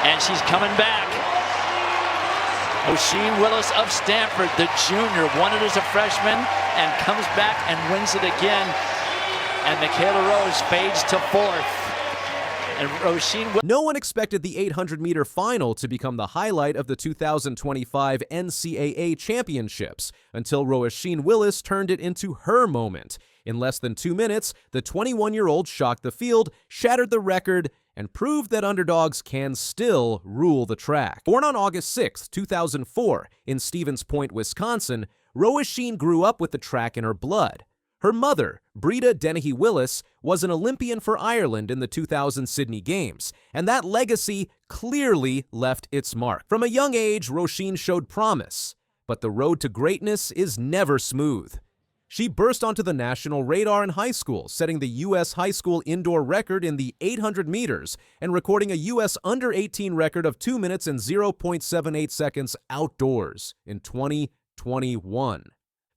and she's coming back. Roshene Willis of Stanford, the junior, won it as a freshman and comes back and wins it again. And Michaela Rose fades to fourth. And Roshene. No one expected the 800-meter final to become the highlight of the 2025 NCAA Championships until Roisin Willis turned it into her moment. In less than 2 minutes, the 21-year-old shocked the field, shattered the record, and proved that underdogs can still rule the track. Born on August 6, 2004, in Stevens Point, Wisconsin, Roisin grew up with the track in her blood. Her mother, Breda Dennehy Willis, was an Olympian for Ireland in the 2000 Sydney Games, and that legacy clearly left its mark. From a young age, Roshene showed promise, but the road to greatness is never smooth. She burst onto the national radar in high school, setting the U.S. high school indoor record in the 800 meters and recording a U.S. under-18 record of 2 minutes and 0.78 seconds outdoors in 2021.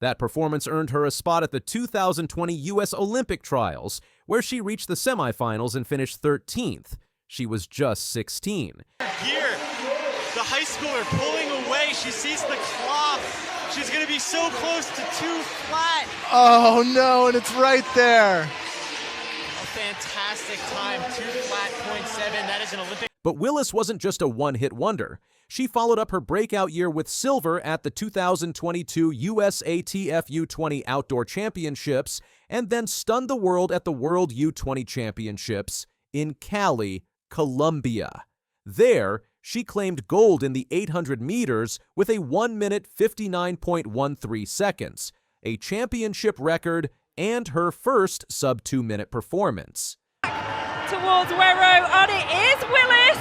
That performance earned her a spot at the 2020 U.S. Olympic trials, where she reached the semifinals and finished 13th. She was just 16. Here, the high schooler pulling away. She sees the cloth. She's going to be so close to 2 flat. Oh no, and it's right there. A fantastic time, 2 flat, .7. That is an Olympic. But Willis wasn't just a one-hit wonder. She followed up her breakout year with silver at the 2022 USATF U20 Outdoor Championships and then stunned the world at the World U20 Championships in Cali, Colombia. There, she claimed gold in the 800 meters with a 1 minute 59.13 seconds, a championship record and her first sub-2 minute performance. Towards Werro, and it is Willis!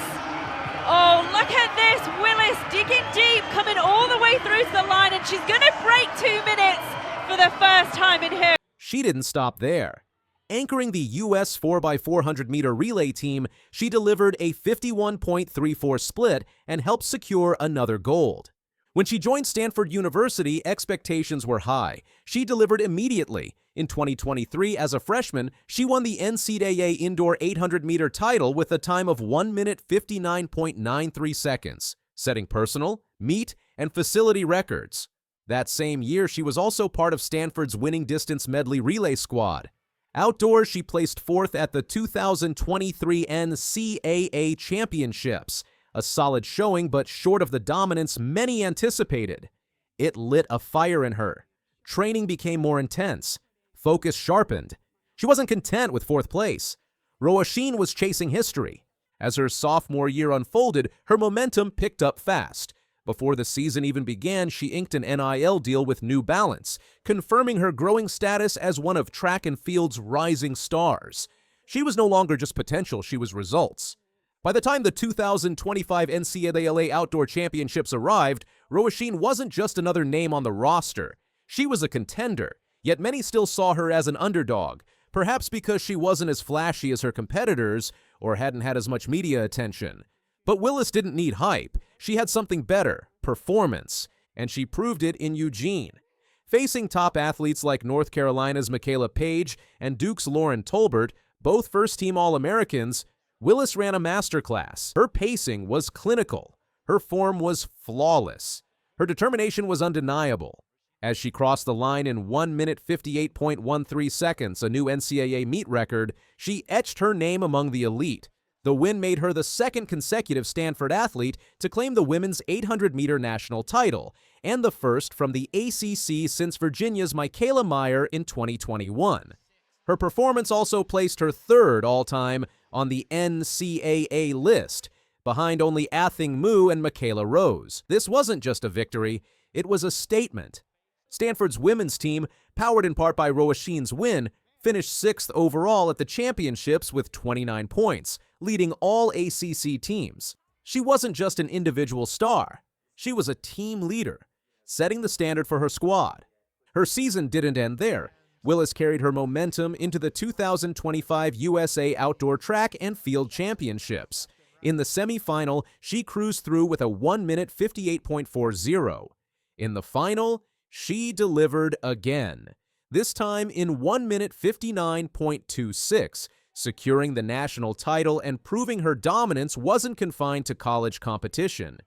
Oh, look at this, Willis digging deep, coming all the way through to the line, and she's going to break 2 minutes for the first time in her. She didn't stop there. Anchoring the U.S. 4x400-meter relay team, she delivered a 51.34 split and helped secure another gold. When she joined Stanford University, expectations were high. She delivered immediately. In 2023, as a freshman, she won the NCAA Indoor 800-meter title with a time of 1 minute 59.93 seconds, setting personal, meet, and facility records. That same year, she was also part of Stanford's winning distance medley relay squad. Outdoors, she placed fourth at the 2023 NCAA Championships, a solid showing but short of the dominance many anticipated. It lit a fire in her. Training became more intense. Focus sharpened. She wasn't content with fourth place. Roshene was chasing history. As her sophomore year unfolded, her momentum picked up fast. Before the season even began, she inked an NIL deal with New Balance, confirming her growing status as one of track and field's rising stars. She was no longer just potential, she was results. By the time the 2025 NCAA Outdoor Championships arrived, Roshene wasn't just another name on the roster. She was a contender, yet many still saw her as an underdog, perhaps because she wasn't as flashy as her competitors or hadn't had as much media attention. But Willis didn't need hype. She had something better, performance, and she proved it in Eugene. Facing top athletes like North Carolina's Michaela Page and Duke's Lauren Tolbert, both first-team All-Americans, Willis ran a masterclass. Her pacing was clinical. Her form was flawless. Her determination was undeniable. As she crossed the line in 1 minute 58.13 seconds, a new NCAA meet record, she etched her name among the elite. The win made her the second consecutive Stanford athlete to claim the women's 800-meter national title, and the first from the ACC since Virginia's Michaela Meyer in 2021. Her performance also placed her third all-time on the NCAA list, behind only Athing Mu and Michaela Rose. This wasn't just a victory, it was a statement. Stanford's women's team, powered in part by Roshene's win, finished 6th overall at the championships with 29 points, leading all ACC teams. She wasn't just an individual star. She was a team leader, setting the standard for her squad. Her season didn't end there. Willis carried her momentum into the 2025 USA Outdoor Track and Field Championships. In the semifinal, she cruised through with a 1 minute 58.40. In the final, she delivered again, this time in 1 minute 59.26, Securing the national title and proving her dominance wasn't confined to college competition.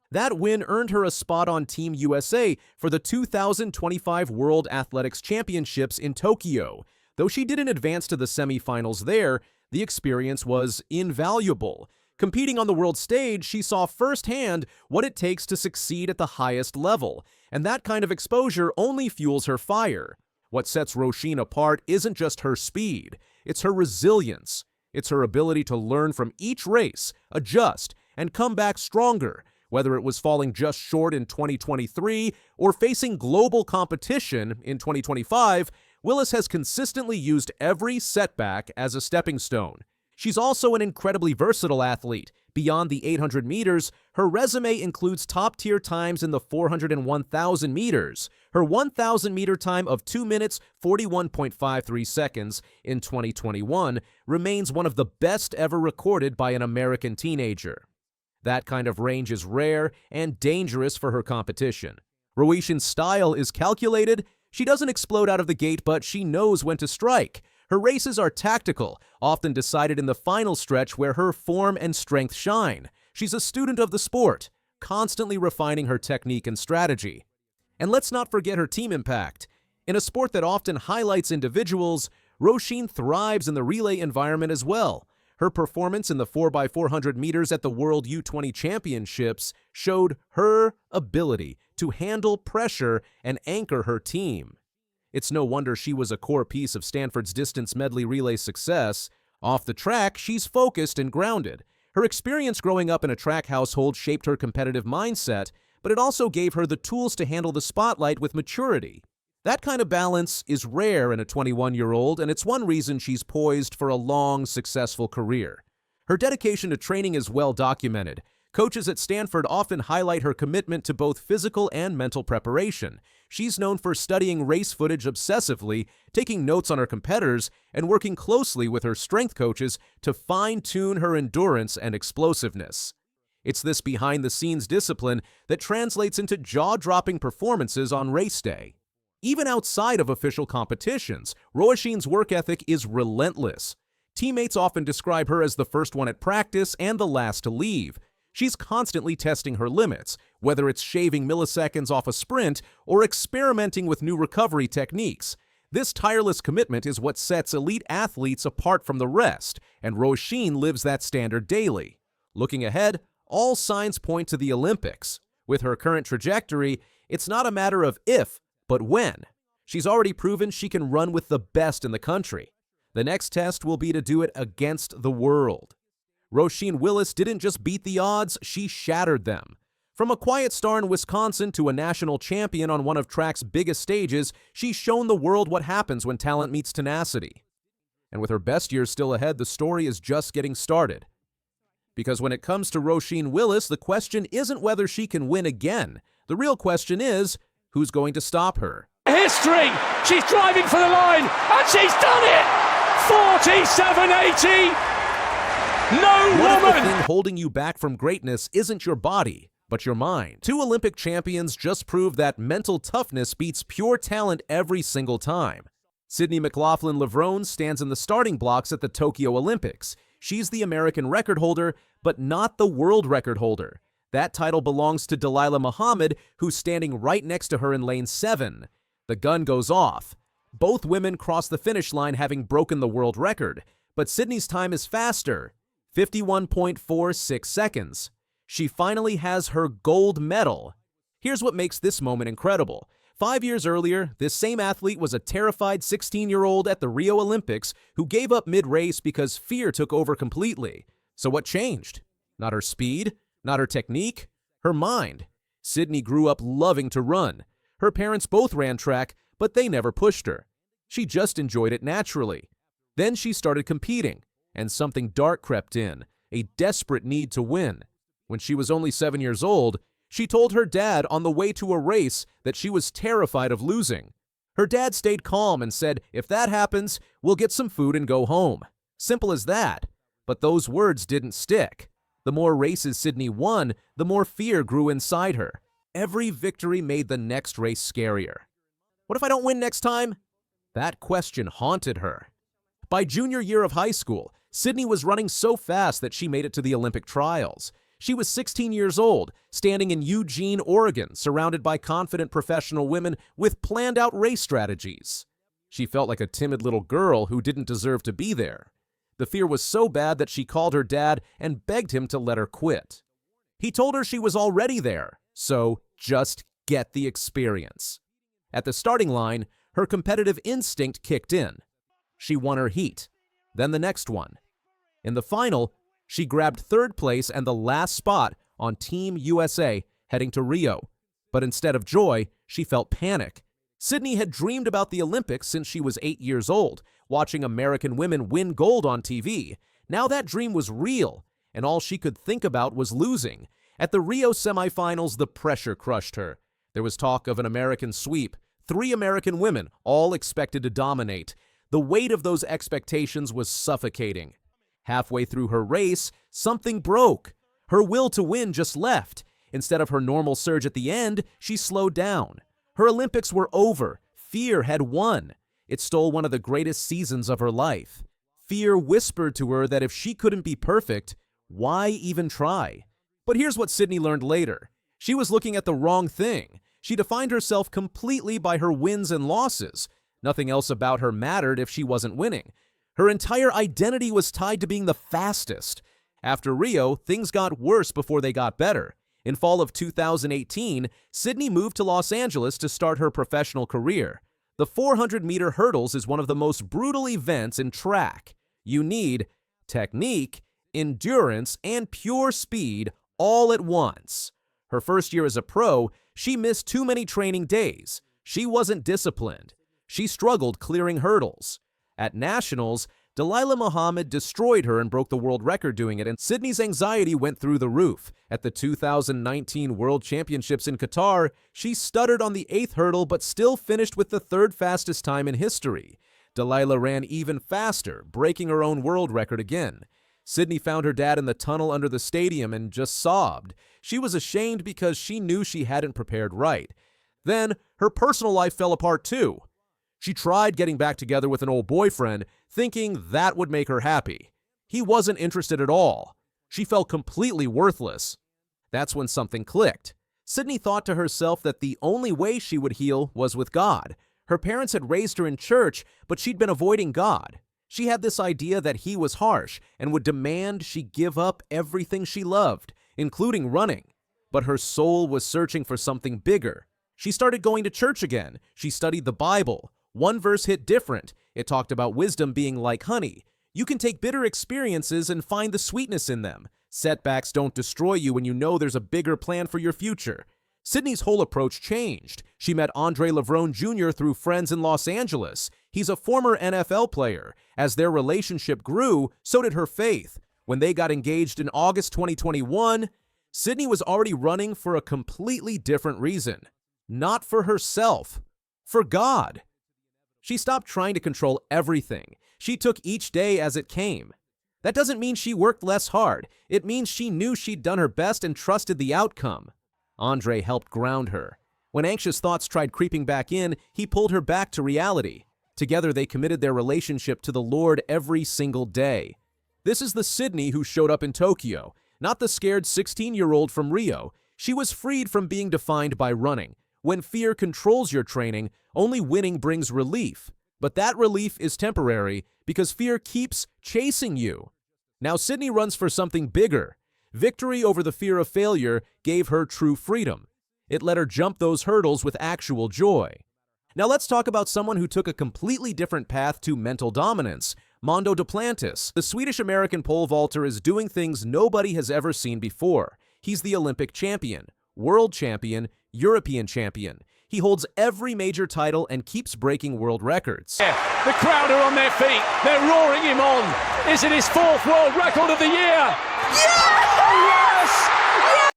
That win earned her a spot on Team USA for the 2025 World Athletics Championships in Tokyo. Though she didn't advance to the semifinals there, the experience was invaluable. Competing on the world stage, she saw firsthand what it takes to succeed at the highest level, and that kind of exposure only fuels her fire. What sets Roshene apart isn't just her speed, it's her resilience. It's her ability to learn from each race, adjust, and come back stronger, whether it was falling just short in 2023 or facing global competition in 2025. Willis has consistently used every setback as a stepping stone. She's also an incredibly versatile athlete. Beyond the 800 meters, her resume includes top-tier times in the 400 and 1,000 meters. Her 1,000-meter time of 2 minutes, 41.53 seconds in 2021 remains one of the best ever recorded by an American teenager. That kind of range is rare and dangerous for her competition. Roishin's style is calculated. She doesn't explode out of the gate, but she knows when to strike. Her races are tactical, often decided in the final stretch where her form and strength shine. She's a student of the sport, constantly refining her technique and strategy. And let's not forget her team impact. In a sport that often highlights individuals, Roshene thrives in the relay environment as well. Her performance in the 4x400 meters at the World U20 Championships showed her ability to handle pressure and anchor her team. It's no wonder she was a core piece of Stanford's distance medley relay success. Off the track, she's focused and grounded. Her experience growing up in a track household shaped her competitive mindset, but it also gave her the tools to handle the spotlight with maturity. That kind of balance is rare in a 21-year-old, and it's one reason she's poised for a long, successful career. Her dedication to training is well documented. Coaches at Stanford often highlight her commitment to both physical and mental preparation. She's known for studying race footage obsessively, taking notes on her competitors, and working closely with her strength coaches to fine-tune her endurance and explosiveness. It's this behind-the-scenes discipline that translates into jaw-dropping performances on race day. Even outside of official competitions, Roishine's work ethic is relentless. Teammates often describe her as the first one at practice and the last to leave. She's constantly testing her limits, whether it's shaving milliseconds off a sprint or experimenting with new recovery techniques. This tireless commitment is what sets elite athletes apart from the rest, and Roshene lives that standard daily. Looking ahead, all signs point to the Olympics. With her current trajectory, it's not a matter of if, but when. She's already proven she can run with the best in the country. The next test will be to do it against the world. Roshene Willis didn't just beat the odds, she shattered them. From a quiet star in Wisconsin to a national champion on one of track's biggest stages, she's shown the world what happens when talent meets tenacity. And with her best years still ahead, the story is just getting started. Because when it comes to Roshene Willis, the question isn't whether she can win again. The real question is, who's going to stop her? History! She's driving for the line, and she's done it! 47.80! No What if the woman! thing holding you back from greatness isn't your body, but your mind? Two Olympic champions just proved that mental toughness beats pure talent every single time. Sydney McLaughlin-Levrone stands in the starting blocks at the Tokyo Olympics. She's the American record holder, but not the world record holder. That title belongs to Delilah Muhammad, who's standing right next to her in lane 7. The gun goes off. Both women cross the finish line having broken the world record, but Sydney's time is faster. 51.46 seconds. She finally has her gold medal. Here's what makes this moment incredible. 5 years earlier, this same athlete was a terrified 16-year-old at the Rio Olympics who gave up mid-race because fear took over completely. So what changed? Not her speed, not her technique, her mind. Sydney grew up loving to run. Her parents both ran track, but they never pushed her. She just enjoyed it naturally. Then she started competing. And something dark crept in, a desperate need to win. When she was only 7 years old, she told her dad on the way to a race that she was terrified of losing. Her dad stayed calm and said, "If that happens, we'll get some food and go home." Simple as that. But those words didn't stick. The more races Sydney won, the more fear grew inside her. Every victory made the next race scarier. What if I don't win next time? That question haunted her. By junior year of high school, Sydney was running so fast that she made it to the Olympic trials. She was 16 years old, standing in Eugene, Oregon, surrounded by confident professional women with planned-out race strategies. She felt like a timid little girl who didn't deserve to be there. The fear was so bad that she called her dad and begged him to let her quit. He told her she was already there, so just get the experience. At the starting line, her competitive instinct kicked in. She won her heat, then the next one. In the final, she grabbed third place and the last spot on Team USA heading to Rio. But instead of joy, she felt panic. Sydney had dreamed about the Olympics since she was 8 years old, watching American women win gold on TV. Now that dream was real, and all she could think about was losing. At the Rio semifinals, the pressure crushed her. There was talk of an American sweep, 3 American women, all expected to dominate. The weight of those expectations was suffocating. Halfway through her race, something broke. Her will to win just left. Instead of her normal surge at the end, she slowed down. Her Olympics were over. Fear had won. It stole one of the greatest seasons of her life. Fear whispered to her that if she couldn't be perfect, why even try? But here's what Sydney learned later. She was looking at the wrong thing. She defined herself completely by her wins and losses. Nothing else about her mattered if she wasn't winning. Her entire identity was tied to being the fastest. After Rio, things got worse before they got better. In fall of 2018, Sydney moved to Los Angeles to start her professional career. The 400-meter hurdles is one of the most brutal events in track. You need technique, endurance, and pure speed all at once. Her first year as a pro, she missed too many training days. She wasn't disciplined. She struggled clearing hurdles. At Nationals, Dalilah Muhammad destroyed her and broke the world record doing it, and Sydney's anxiety went through the roof. At the 2019 World Championships in Qatar, she stuttered on the 8th hurdle but still finished with the 3rd fastest time in history. Dalilah ran even faster, breaking her own world record again. Sydney found her dad in the tunnel under the stadium and just sobbed. She was ashamed because she knew she hadn't prepared right. Then, her personal life fell apart too. She tried getting back together with an old boyfriend, thinking that would make her happy. He wasn't interested at all. She felt completely worthless. That's when something clicked. Sydney thought to herself that the only way she would heal was with God. Her parents had raised her in church, but she'd been avoiding God. She had this idea that he was harsh and would demand she give up everything she loved, including running. But her soul was searching for something bigger. She started going to church again. She studied the Bible. One verse hit different. It talked about wisdom being like honey. You can take bitter experiences and find the sweetness in them. Setbacks don't destroy you when you know there's a bigger plan for your future. Sydney's whole approach changed. She met Andre Levrone Jr. through friends in Los Angeles. He's a former NFL player. As their relationship grew, so did her faith. When they got engaged in August 2021, Sydney was already running for a completely different reason. Not for herself, for God. She stopped trying to control everything. She took each day as it came. That doesn't mean she worked less hard. It means she knew she'd done her best and trusted the outcome. Andre helped ground her. When anxious thoughts tried creeping back in, he pulled her back to reality. Together, they committed their relationship to the Lord every single day. This is the Sydney who showed up in Tokyo, not the scared 16-year-old from Rio. She was freed from being defined by running. When fear controls your training, only winning brings relief. But that relief is temporary because fear keeps chasing you. Now Sydney runs for something bigger. Victory over the fear of failure gave her true freedom. It let her jump those hurdles with actual joy. Now let's talk about someone who took a completely different path to mental dominance. Mondo Duplantis, the Swedish-American pole vaulter, is doing things nobody has ever seen before. He's the Olympic champion, world champion, European champion. He holds every major title and keeps breaking world records. Yeah, the crowd are on their feet. They're roaring him on. Is it his 4th world record of the year? Yes!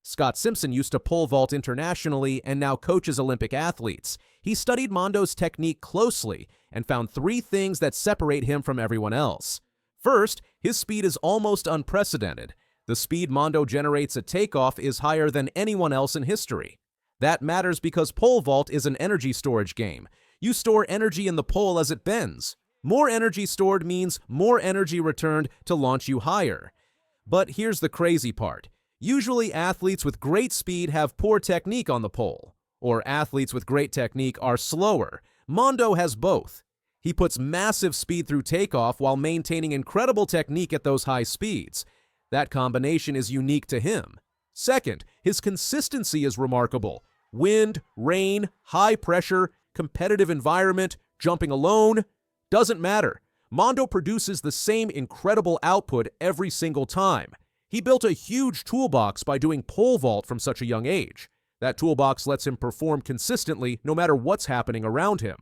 Scott Simpson used to pole vault internationally and now coaches Olympic athletes. He studied Mondo's technique closely and found 3 things that separate him from everyone else. First, his speed is almost unprecedented. The speed Mondo generates at takeoff is higher than anyone else in history. That matters because pole vault is an energy storage game. You store energy in the pole as it bends. More energy stored means more energy returned to launch you higher. But here's the crazy part. Usually athletes with great speed have poor technique on the pole, or athletes with great technique are slower. Mondo has both. He puts massive speed through takeoff while maintaining incredible technique at those high speeds. That combination is unique to him. Second, his consistency is remarkable. Wind, rain, high pressure, competitive environment, jumping alone, doesn't matter. Mondo produces the same incredible output every single time. He built a huge toolbox by doing pole vault from such a young age. That toolbox lets him perform consistently no matter what's happening around him.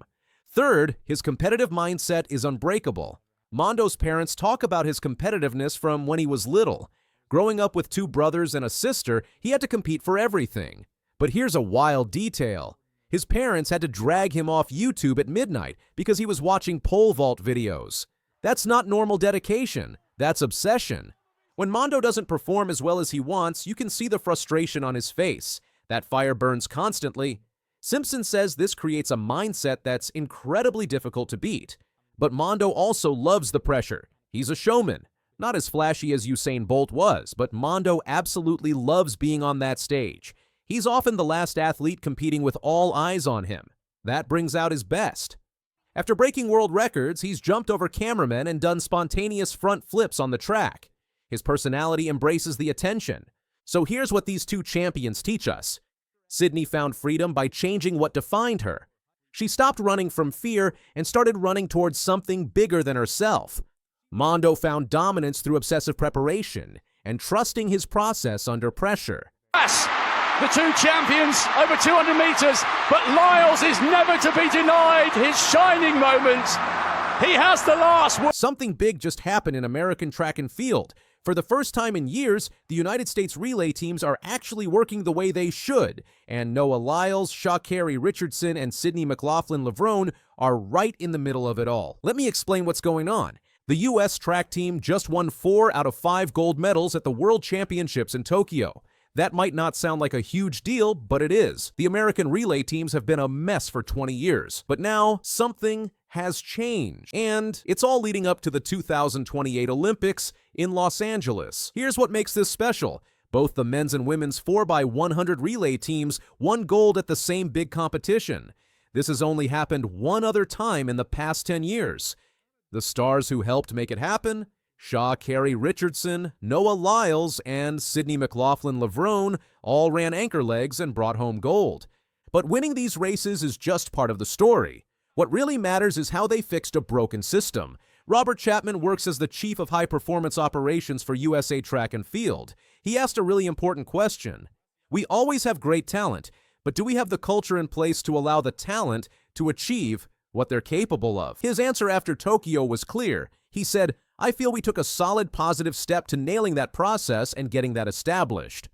Third, his competitive mindset is unbreakable. Mondo's parents talk about his competitiveness from when he was little. Growing up with two brothers and a sister, he had to compete for everything. But here's a wild detail. His parents had to drag him off YouTube at midnight because he was watching pole vault videos. That's not normal dedication, that's obsession. When Mondo doesn't perform as well as he wants, you can see the frustration on his face. That fire burns constantly. Simpson says this creates a mindset that's incredibly difficult to beat. But Mondo also loves the pressure. He's a showman. Not as flashy as Usain Bolt was, but Mondo absolutely loves being on that stage. He's often the last athlete competing with all eyes on him. That brings out his best. After breaking world records, he's jumped over cameramen and done spontaneous front flips on the track. His personality embraces the attention. So here's what these two champions teach us. Sydney found freedom by changing what defined her. She stopped running from fear and started running towards something bigger than herself. Mondo found dominance through obsessive preparation and trusting his process under pressure. Yes, the two champions over 200 meters, but Lyles is never to be denied his shining moment. He has the last word. Something big just happened in American track and field. For the first time in years, the United States relay teams are actually working the way they should, and Noah Lyles, Sha'Carri Richardson, and Sydney McLaughlin-Levrone are right in the middle of it all. Let me explain what's going on. The U.S. track team just won 4 out of 5 gold medals at the World Championships in Tokyo. That might not sound like a huge deal, but it is. The American relay teams have been a mess for 20 years. But now, something has changed. And it's all leading up to the 2028 Olympics in Los Angeles. Here's what makes this special. Both the men's and women's 4x100 relay teams won gold at the same big competition. This has only happened one other time in the past 10 years. The stars who helped make it happen? Sha'Carri Richardson, Noah Lyles, and Sydney McLaughlin-Levrone all ran anchor legs and brought home gold. But winning these races is just part of the story. What really matters is how they fixed a broken system. Robert Chapman works as the Chief of High Performance Operations for USA Track and Field. He asked a really important question. We always have great talent, but do we have the culture in place to allow the talent to achieve what they're capable of? His answer after Tokyo was clear. He said, "I feel we took a solid positive step to nailing that process and getting that established."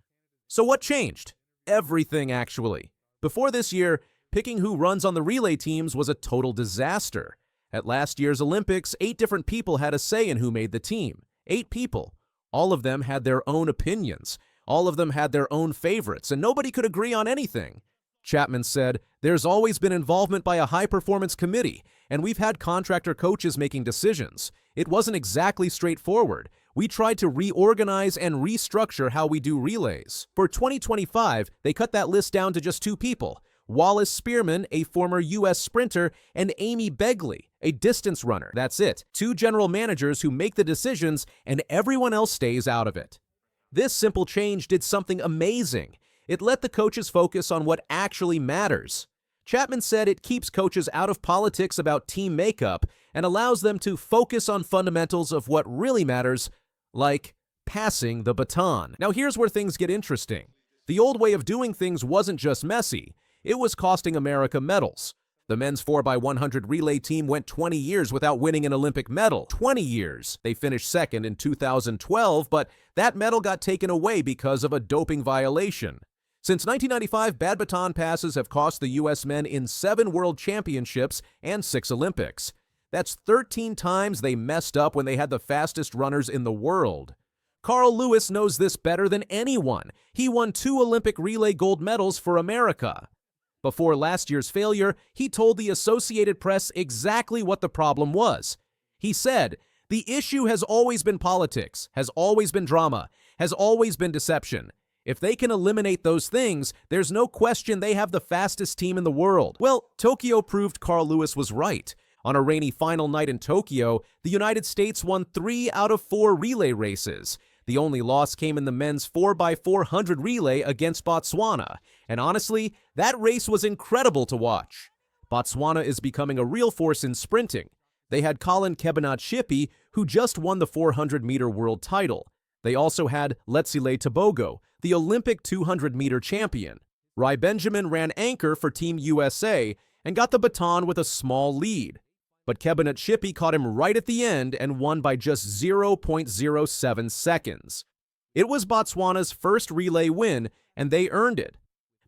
So what changed? Everything, actually. Before this year, picking who runs on the relay teams was a total disaster. At last year's Olympics, 8 different people had a say in who made the team. 8 people. All of them had their own opinions. All of them had their own favorites, and nobody could agree on anything. Chapman said, "There's always been involvement by a high-performance committee, and we've had contractor coaches making decisions. It wasn't exactly straightforward. We tried to reorganize and restructure how we do relays. For 2025, they cut that list down to just 2 people. Wallace Spearman, a former U.S. sprinter, and Amy Begley, a distance runner. That's it. 2 general managers who make the decisions, and everyone else stays out of it." This simple change did something amazing. It let the coaches focus on what actually matters. Chapman said it keeps coaches out of politics about team makeup and allows them to focus on fundamentals of what really matters, like passing the baton. Now here's where things get interesting. The old way of doing things wasn't just messy. It was costing America medals. The men's 4x100 relay team went 20 years without winning an Olympic medal. 20 years. They finished second in 2012, but that medal got taken away because of a doping violation. Since 1995, bad baton passes have cost the U.S. men in 7 world championships and 6 Olympics. That's 13 times they messed up when they had the fastest runners in the world. Carl Lewis knows this better than anyone. He won 2 Olympic relay gold medals for America. Before last year's failure, he told the Associated Press exactly what the problem was. He said, "The issue has always been politics, has always been drama, has always been deception. If they can eliminate those things, there's no question they have the fastest team in the world." Well, Tokyo proved Carl Lewis was right. On a rainy final night in Tokyo, the United States won 3 out of 4 relay races. The only loss came in the men's 4x400 relay against Botswana. And honestly, that race was incredible to watch. Botswana is becoming a real force in sprinting. They had Colin Kebenat-Shipi, who just won the 400-meter world title. They also had Letsile Tebogo, the Olympic 200-meter champion. Rai Benjamin ran anchor for Team USA and got the baton with a small lead. But Kebenat-Shipi caught him right at the end and won by just 0.07 seconds. It was Botswana's first relay win, and they earned it.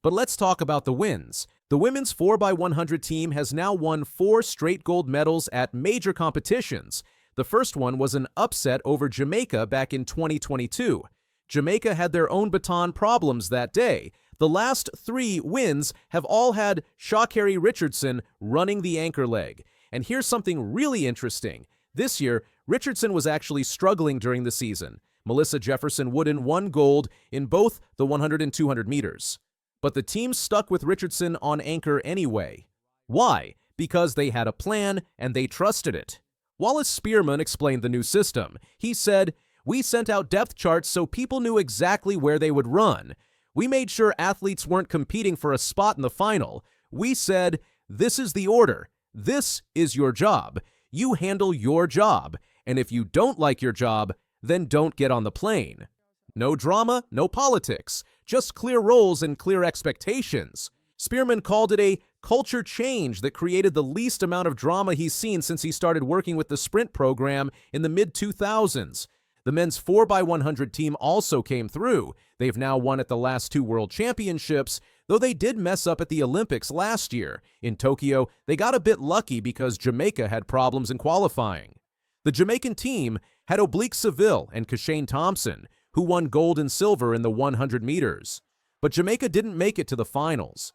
But let's talk about the wins. The women's 4x100 team has now won 4 straight gold medals at major competitions. The first one was an upset over Jamaica back in 2022. Jamaica had their own baton problems that day. The last 3 wins have all had Sha'Carri Richardson running the anchor leg. And here's something really interesting. This year, Richardson was actually struggling during the season. Melissa Jefferson-Wooden won gold in both the 100 and 200 meters. But the team stuck with Richardson on anchor anyway. Why? Because they had a plan and they trusted it. Wallace Spearman explained the new system. He said, "We sent out depth charts so people knew exactly where they would run. We made sure athletes weren't competing for a spot in the final. We said, this is the order. This is your job. You handle your job. And if you don't like your job, then don't get on the plane." No drama, no politics, just clear roles and clear expectations. Spearman called it a culture change that created the least amount of drama he's seen since he started working with the sprint program in the mid-2000s. The men's 4x100 team also came through. They've now won at the last 2 World Championships, though they did mess up at the Olympics last year. In Tokyo, they got a bit lucky because Jamaica had problems in qualifying. The Jamaican team had Oblique Seville and Kashane Thompson, who won gold and silver in the 100 meters. But Jamaica didn't make it to the finals.